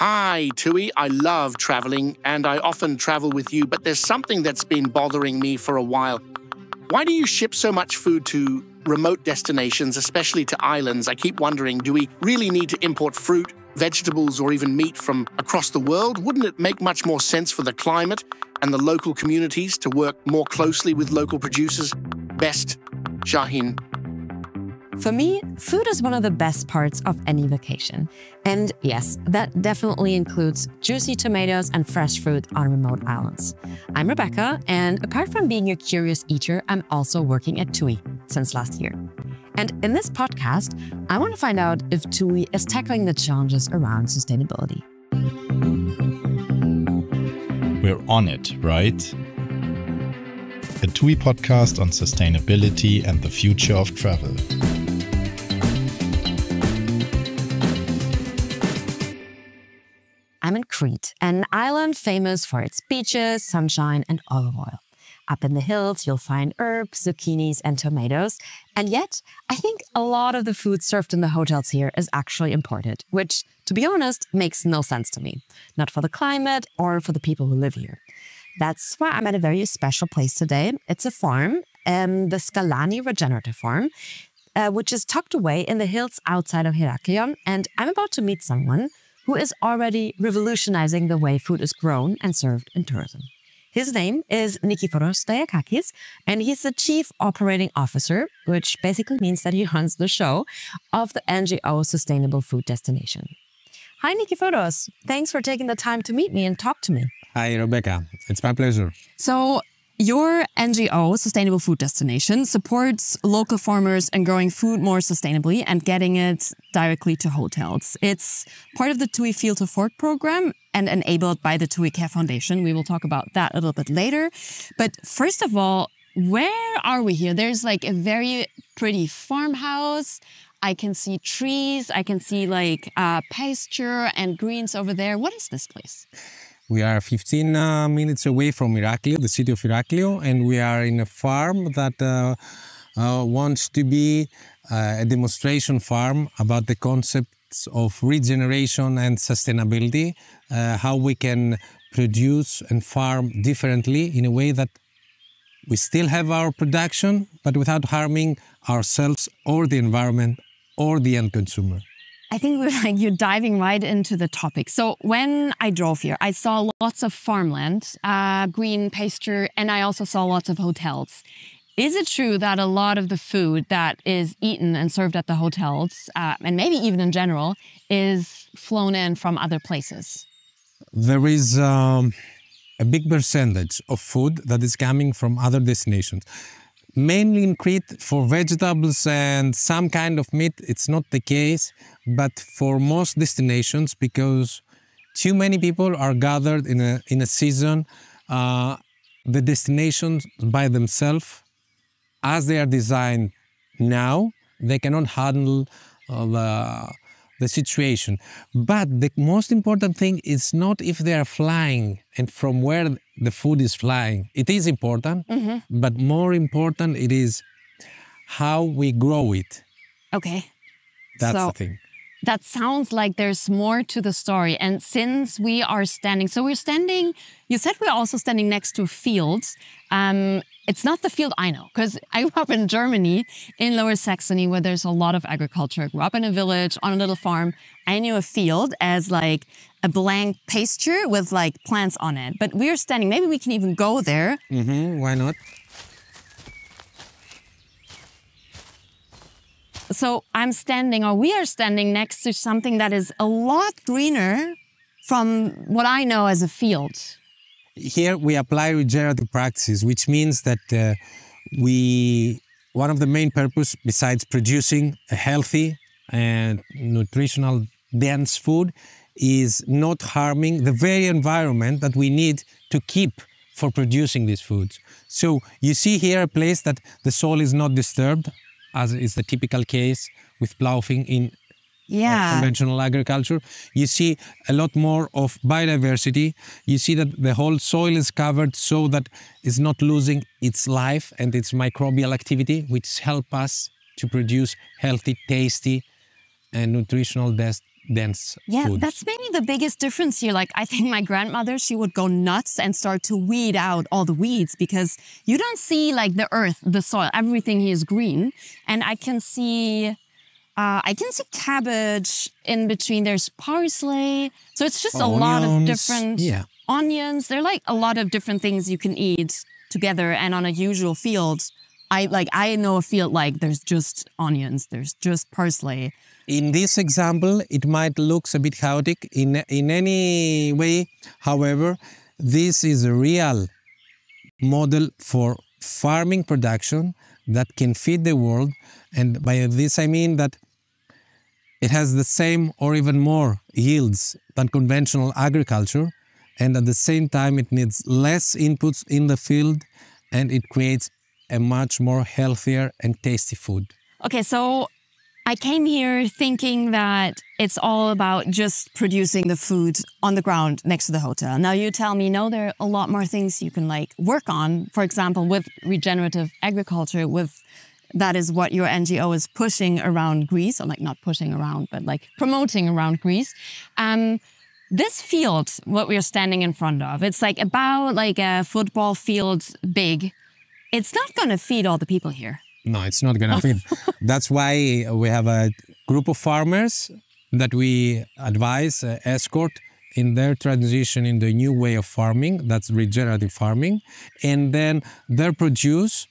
Hi, TUI. I love traveling, and I often travel with you, but there's something that's been bothering me for a while. Why do you ship so much food to remote destinations, especially to islands? I keep wondering, do we really need to import fruit, vegetables, or even meat from across the world? Wouldn't it make much more sense for the climate and the local communities to work more closely with local producers? Best, Shahin. For me, food is one of the best parts of any vacation. And yes, that definitely includes juicy tomatoes and fresh fruit on remote islands. I'm Rebecca, and apart from being a curious eater, I'm also working at TUI since last year. And in this podcast, I want to find out if TUI is tackling the challenges around sustainability. We're on it, right? A TUI podcast on sustainability and the future of travel. I'm in Crete, an island famous for its beaches, sunshine, and olive oil. Up in the hills, you'll find herbs, zucchinis, and tomatoes. And yet, I think a lot of the food served in the hotels here is actually imported, which, to be honest, makes no sense to me. Not for the climate or for the people who live here. That's why I'm at a very special place today. It's a farm, the Scalani Regenerative Farm, which is tucked away in the hills outside of Heraklion. And I'm about to meet someone who is already revolutionizing the way food is grown and served in tourism. His name is Nikiforos Steiakakis, and he's the Chief Operating Officer, which basically means that he runs the show of the NGO Sustainable Food Destination. Hi, Nikiforos. Thanks for taking the time to meet me and talk to me. Hi, Rebecca. It's my pleasure. So, your NGO, Sustainable Food Destination, supports local farmers in growing food more sustainably and getting it directly to hotels. It's part of the TUI Field to Fork program and enabled by the TUI Care Foundation. We will talk about that a little bit later. But first of all, where are we here? There's like a very pretty farmhouse. I can see trees. I can see like pasture and greens over there. What is this place? We are 15 minutes away from Iraklio, the city of Iraklio, and we are in a farm that wants to be a demonstration farm about the concepts of regeneration and sustainability, how we can produce and farm differently in a way that we still have our production, but without harming ourselves or the environment or the end consumer. I think you're diving right into the topic. So when I drove here, I saw lots of farmland, green pasture, and I also saw lots of hotels. Is it true that a lot of the food that is eaten and served at the hotels, and maybe even in general, is flown in from other places? There is a big percentage of food that is coming from other destinations. Mainly in Crete, for vegetables and some kind of meat, it's not the case. But for most destinations, because too many people are gathered in a season, the destinations by themselves, as they are designed now, they cannot handle the situation. But the most important thing is not if they are flying and from where the food is flying. It is important, but more important it is how we grow it. Okay. That's the thing. That sounds like there's more to the story. And since we are standing, you said we're also standing next to fields. It's not the field I know, because I grew up in Germany, in Lower Saxony, where there's a lot of agriculture. I grew up in a village, on a little farm. I knew a field as like a blank pasture with like plants on it. But we're standing, maybe we can even go there. Why not? So we are standing next to something that is a lot greener from what I know as a field. Here we apply regenerative practices, which means that one of the main purposes, besides producing a healthy and nutritional dense food, is not harming the very environment that we need to keep for producing these foods. So you see here a place that the soil is not disturbed, as is the typical case with ploughing in conventional agriculture. You see a lot more of biodiversity. You see that the whole soil is covered so that it's not losing its life and its microbial activity, which help us to produce healthy, tasty, and nutritional dense Yeah, foods. that's maybe the biggest difference here. Like, I think my grandmother, she would go nuts and start to weed out all the weeds because you don't see like the earth, the soil, everything here is green. And I can see cabbage in between. There's parsley. So it's just a lot of different onions. There are like a lot of different things you can eat together. And on a usual field, I know a field like there's just onions, there's just parsley. In this example, it might look a bit chaotic in any way. However, this is a real model for farming production that can feed the world. And by this, I mean that it has the same or even more yields than conventional agriculture. And at the same time, it needs less inputs in the field, and it creates a much more healthier and tasty food. Okay, so I came here thinking that it's all about just producing the food on the ground next to the hotel. Now you tell me, no, there are a lot more things you can like work on. For example, with regenerative agriculture, that is what your NGO is pushing around Greece, or like not pushing around, but like promoting around Greece. This field, what we're standing in front of, it's like about like a football field big. It's not going to feed all the people here. No, it's not going to feed. That's why we have a group of farmers that we advise, escort in their transition in the new way of farming. That's regenerative farming. And then their produce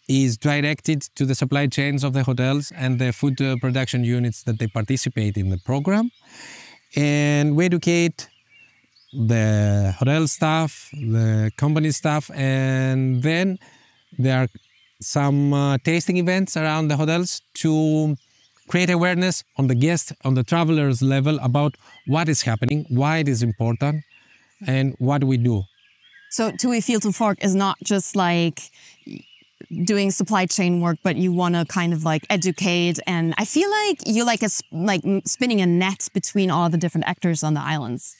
is directed to the supply chains of the hotels and the food production units that they participate in the program. And we educate the hotel staff, the company staff, and then there are some tasting events around the hotels to create awareness on the guest, on the travelers level about what is happening, why it is important, and what we do. So TUI Field to Fork is not just like doing supply chain work, but you want to kind of like educate. And I feel like you like spinning a net between all the different actors on the islands.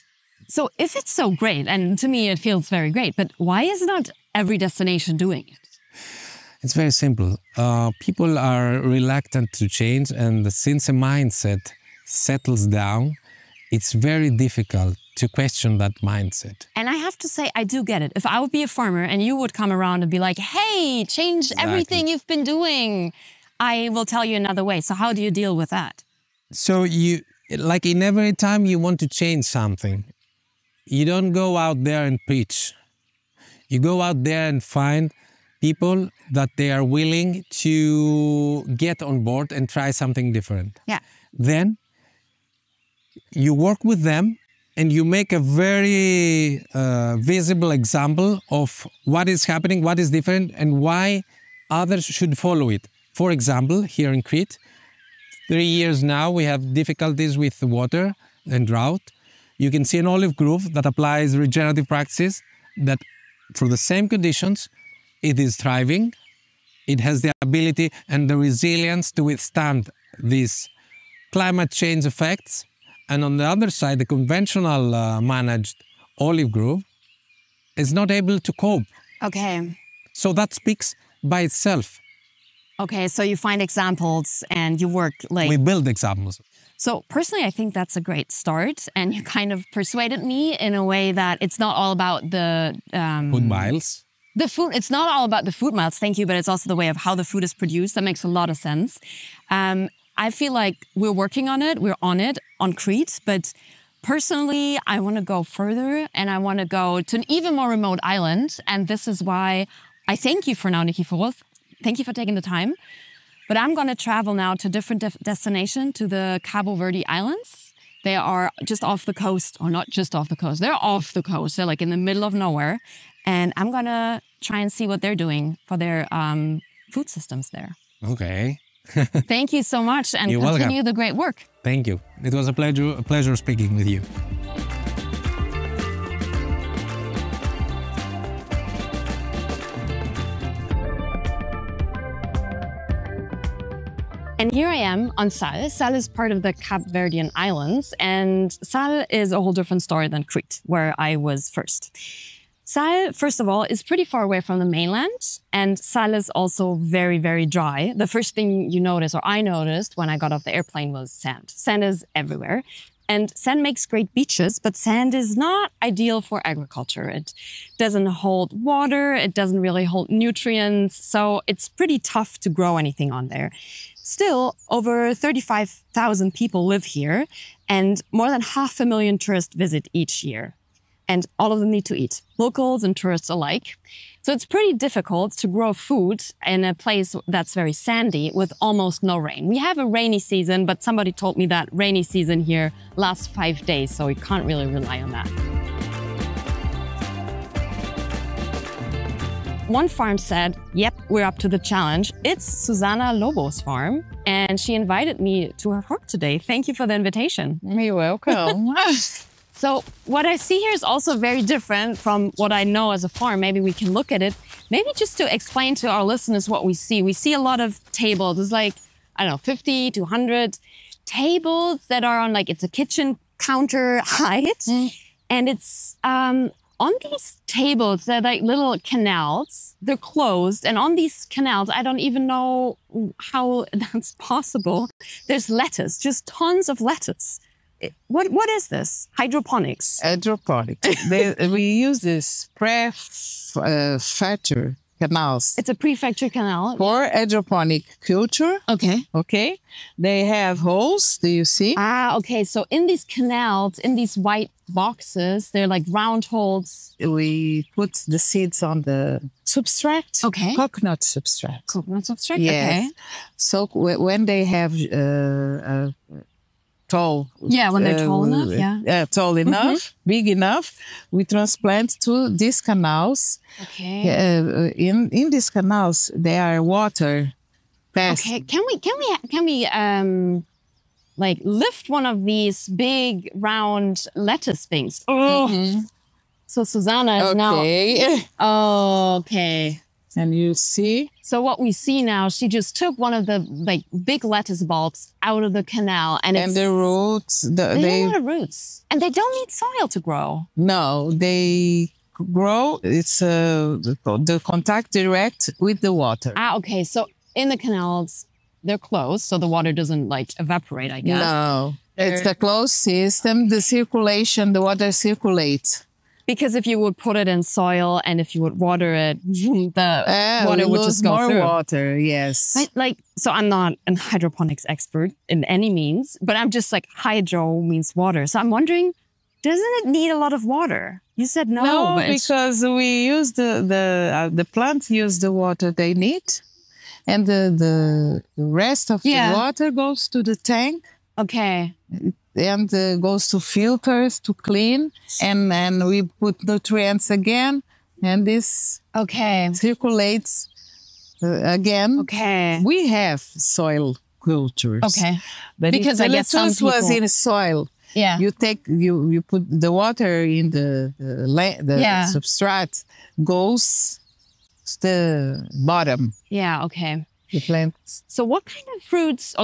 So if it's so great, and to me it feels very great, but why is not every destination doing it? It's very simple. People are reluctant to change, and since a mindset settles down, it's very difficult to question that mindset. And I have to say, I do get it. If I would be a farmer and you would come around and be like, hey, change everything you've been doing, I will tell you another way. So how do you deal with that? So like in every time you want to change something, you don't go out there and preach. You go out there and find people that they are willing to get on board and try something different. Yeah. Then you work with them and you make a very visible example of what is happening, what is different, and why others should follow it. For example, here in Crete, 3 years now, we have difficulties with the water and drought. You can see an olive grove that applies regenerative practices that for the same conditions, it is thriving. It has the ability and the resilience to withstand these climate change effects. And on the other side, the conventional managed olive grove is not able to cope. Okay. So that speaks by itself. Okay, so you find examples and you work like... We build examples. So personally, I think that's a great start. And you kind of persuaded me in a way that it's not all about the... Food miles. The food, it's not all about the food miles, thank you, but it's also the way of how the food is produced. That makes a lot of sense. I feel like we're working on it, we're on it, on Crete, but personally, I want to go further and I want to go to an even more remote island. And this is why I thank you for now, Nikiforos. Thank you for taking the time. But I'm going to travel now to a different destination, to the Cabo Verde Islands. They are just off the coast, or not just off the coast, they're off the coast. They're like in the middle of nowhere. And I'm going to try and see what they're doing for their food systems there. Okay. Thank you so much, and You're continue welcome. the great work. Thank you. It was a pleasure speaking with you. And here I am on Sal. Sal is part of the Cape Verdean Islands, and Sal is a whole different story than Crete, where I was first. Sal, first of all, is pretty far away from the mainland, and Sal is also very, very dry. The first thing you notice, or I noticed when I got off the airplane, was sand. Sand is everywhere. And sand makes great beaches, but sand is not ideal for agriculture. It doesn't hold water. It doesn't really hold nutrients. So it's pretty tough to grow anything on there. Still, over 35,000 people live here, and more than 500,000 tourists visit each year. And all of them need to eat, locals and tourists alike. So it's pretty difficult to grow food in a place that's very sandy with almost no rain. We have a rainy season, but somebody told me that rainy season here lasts 5 days, so we can't really rely on that. One farm said, yep, we're up to the challenge. It's Susana Lobo's farm, and she invited me to her farm today. Thank you for the invitation. You're welcome. So what I see here is also very different from what I know as a farm. Maybe we can look at it. Maybe just to explain to our listeners what we see. We see a lot of tables. It's like, I don't know, 50 to 100 tables that are on, like, it's a kitchen counter height. And it's on these tables, they're like little canals. They're closed. And on these canals, I don't even know how that's possible. There's lettuce, just tons of lettuce. What is this? Hydroponics? Hydroponics. We use this prefecture canals. It's a prefecture canal. For hydroponic culture. Okay. Okay. They have holes. Do you see? Ah, okay. So in these canals, in these white boxes, they're like round holes. We put the seeds on the substrate. Okay. Coconut substrate. Coconut substrate? Yes. Okay. So when they have tall. Yeah, when they're tall enough, yeah. Tall enough, big enough, we transplant to these canals. Okay. In these canals, there are water pass. Okay. Can we like lift one of these big round lettuce things? Oh. So Susana is now. Oh, okay. And you see? So what we see now, she just took one of the like big lettuce bulbs out of the canal, and the roots. They have a lot of roots, and they don't need soil to grow. No, they grow. It's the contact direct with the water. Ah, okay. So in the canals, they're closed, so the water doesn't like evaporate, I guess. No, it's a closed system. The circulation, the water circulates. Because if you would put it in soil and if you would water it, the water would just go through. More water, yes. So I'm not a hydroponics expert in any means, but I'm just like hydro means water. So I'm wondering, doesn't it need a lot of water? You said no. No, because we use the plants use the water they need, and the rest of the water goes to the tank. Okay. And goes to filters to clean, and we put nutrients again, and this circulates again. Okay. We have soil cultures. Okay. But because if I guess some people was in soil. Yeah. You put the water in the substrate goes to the bottom. Yeah. Okay. The plants. So what kind of fruits,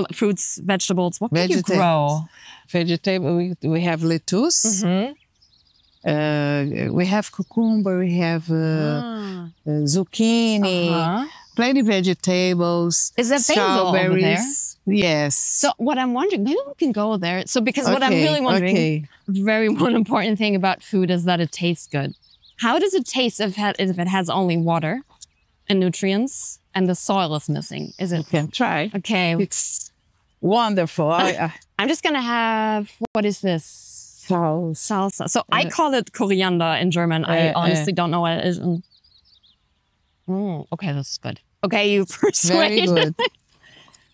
vegetables, what can you grow? Vegetable, we have lettuce. We have cucumber, we have zucchini, plenty of vegetables. Is there basil over there? Yes. So what I'm wondering, maybe we can go there. So because what I'm really wondering, one important thing about food is that it tastes good. How does it taste if it has only water and nutrients and the soil is missing? Is it? You can try. Okay. It's wonderful. I'm just going to have, what is this? Salsa. So I call it coriander in German. I honestly don't know what it is. Okay, that's good. Okay, you persuaded. Very good.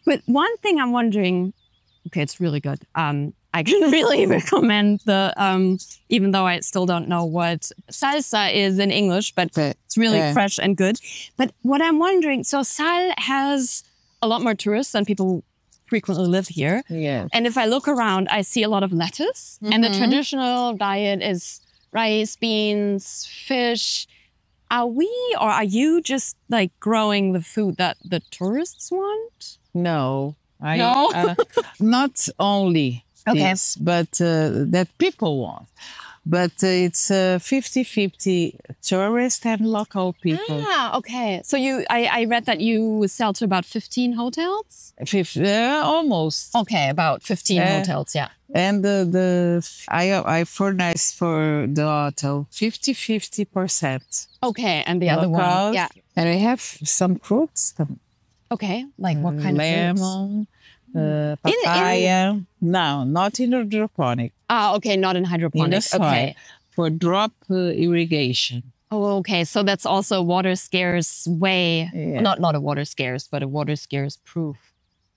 But one thing I'm wondering, okay, it's really good. I can really recommend the, even though I still don't know what salsa is in English, but it's really fresh and good. But what I'm wondering, so Sal has a lot more tourists than people frequently live here. Yeah. And if I look around, I see a lot of lettuce. And the traditional diet is rice, beans, fish. Are you just like growing the food that the tourists want? No. No? Not only this, but that people want. but it's 50-50 tourists and local people. Ah, okay. So I read that you sell to about 15 hotels? Almost. Okay, about 15 hotels, yeah. And I furnish for the hotel 50-50%. Okay, and the other one, yeah. And we have some fruits. Okay, like what kind lemon, papaya. No, not in hydroponic. Ah, okay, not in hydroponics. In the soil, okay. for drop irrigation. Oh, okay. So that's also water scarce way, not a water scarce, but a water scarce proof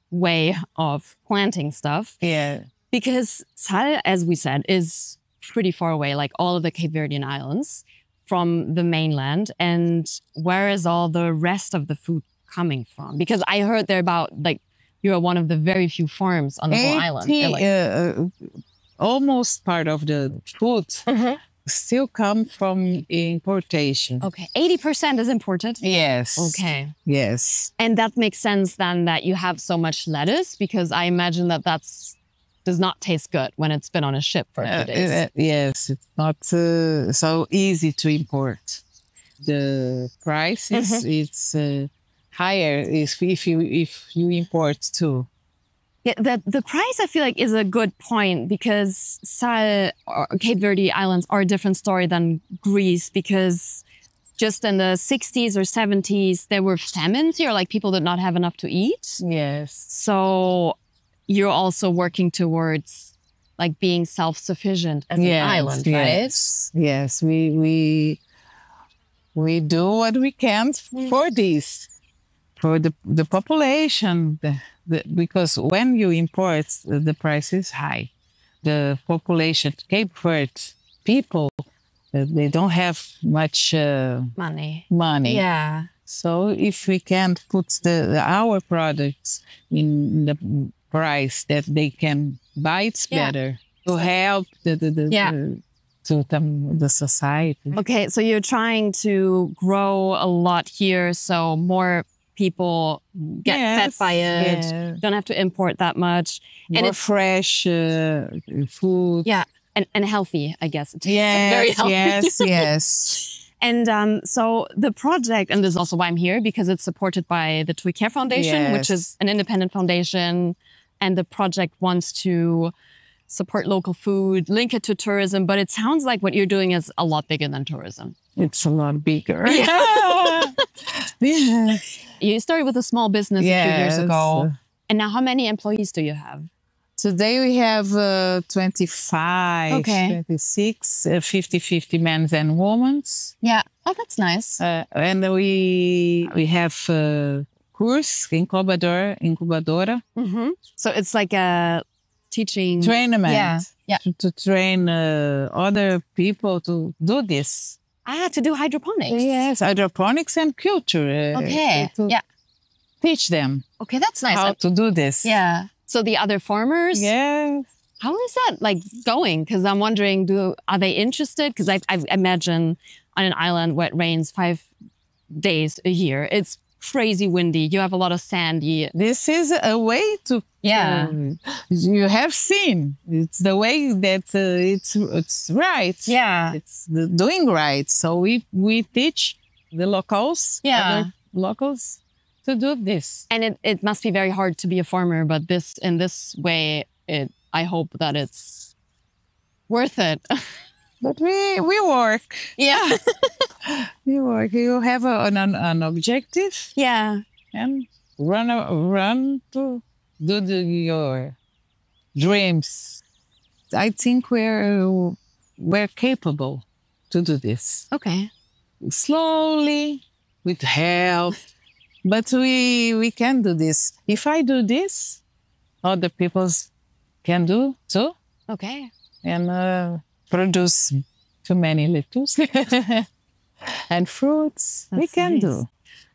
way of planting stuff. Yeah. Because Sal, as we said, is pretty far away, like all of the Cape Verdean islands from the mainland. And where is all the rest of the food coming from? Because I heard there about, like, you're one of the very few farms on the whole island. Almost part of the food still come from importation. Okay, 80% is imported? Yes. Okay. Yes. And that makes sense then that you have so much lettuce, because I imagine that does not taste good when it's been on a ship for a few days. Yes, it's not so easy to import. The price is it's higher if you import too. Yeah, the price, I feel like, is a good point, because Cape Verde Islands are a different story than Greece, because just in the 60s or 70s, there were famines here, like people did not have enough to eat. Yes. So you're also working towards like being self-sufficient as an island, right? Yes, we do what we can for this, for the population, because when you import, the price is high. The population, Cape Verde people, they don't have much money. Yeah. So if we can put our products in the price that they can buy, it's better to help the society. Okay, so you're trying to grow a lot here, so more people get fed by it. Yeah. Don't have to import that much. More and it's fresh food. Yeah, and healthy, I guess. Yes, very healthy. Yes. And so the project, and this is also why I'm here, because it's supported by the TUI Care Foundation, which is an independent foundation. And the project wants to support local food, link it to tourism. But it sounds like what you're doing is a lot bigger than tourism. It's a lot bigger. Yeah. You started with a small business a few years ago. And now how many employees do you have? Today we have 25, 26, 50-50 men and women. Yeah. Oh, that's nice. And we have course, incubadora. So it's like a teaching... Trainment. Yeah. To train other people to do this. To do hydroponics. Yes, hydroponics and culture. Teach them. Okay, that's nice. How to do this. Yeah. So the other farmers? Yes. How is that like going? Because I'm wondering, are they interested? Because I imagine on an island where it rains 5 days a year, it's crazy windy. You have a lot of sand. This is a way to... you have seen. It's the way that it's right. Yeah. It's doing right. So we teach the locals, other locals, to do this. And it must be very hard to be a farmer, but in this way, I hope that it's worth it. But we work. Yeah. We work. You have an objective. Yeah. And run to do your dreams. I think we're capable to do this. Okay. Slowly, with help. But we can do this. If I do this, other people can do too. Okay. And produce too many lettuce and fruits. We can do.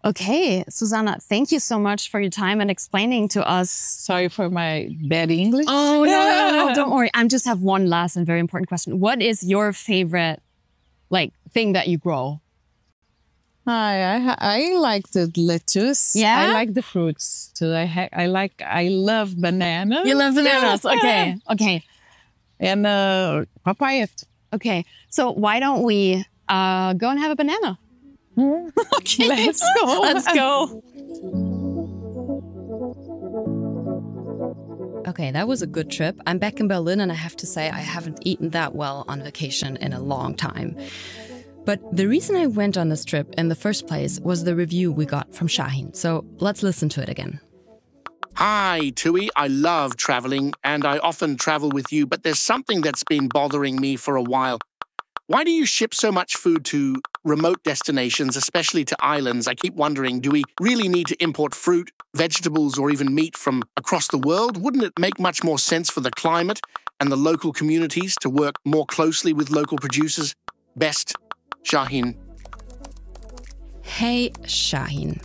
Okay, Susana, thank you so much for your time and explaining to us. Sorry for my bad English. Oh, no, don't worry. I just have one last and very important question. What is your favorite, thing that you grow? I like the lettuce. Yeah? I like the fruits too. I love bananas. You love bananas? Okay. And papayas. Okay, so why don't we go and have a banana? Okay, let's go. Let's go. Okay, that was a good trip. I'm back in Berlin and I have to say I haven't eaten that well on vacation in a long time. But the reason I went on this trip in the first place was the review we got from Shahin. So let's listen to it again. Hi, TUI. I love traveling and I often travel with you, but there's something that's been bothering me for a while. Why do you ship so much food to remote destinations, especially to islands? I keep wondering, do we really need to import fruit, vegetables, or even meat from across the world? Wouldn't it make much more sense for the climate and the local communities to work more closely with local producers? Best, Shahin. Hey, Shahin.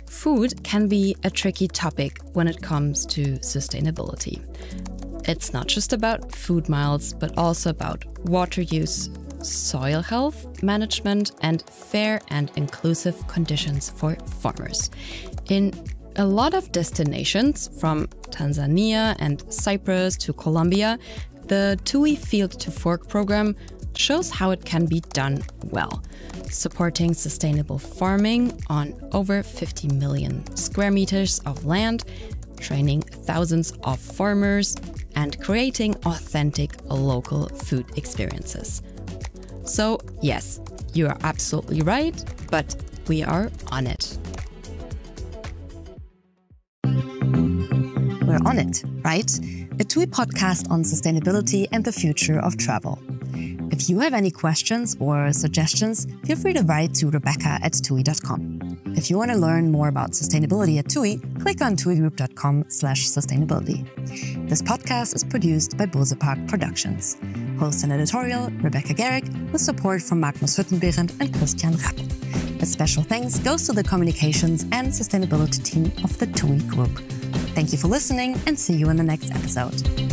Food can be a tricky topic when it comes to sustainability. It's not just about food miles, but also about water use, soil health management, and fair and inclusive conditions for farmers. In a lot of destinations, from Tanzania and Cyprus to Colombia, the TUI Field to Fork program shows how it can be done well, supporting sustainable farming on over 50 million square meters of land, training thousands of farmers, and creating authentic local food experiences. So yes, you are absolutely right, but we are on it. We're on it, right? A TUI podcast on sustainability and the future of travel. If you have any questions or suggestions, feel free to write to rebecca@tui.com. If you want to learn more about sustainability at TUI, click on tuigroup.com/sustainability. This podcast is produced by Bose Park Productions. Host and editorial, Rebecca Garrick, with support from Magnus Hüttenbehrendt and Christian Rapp. A special thanks goes to the communications and sustainability team of the TUI Group. Thank you for listening and see you in the next episode.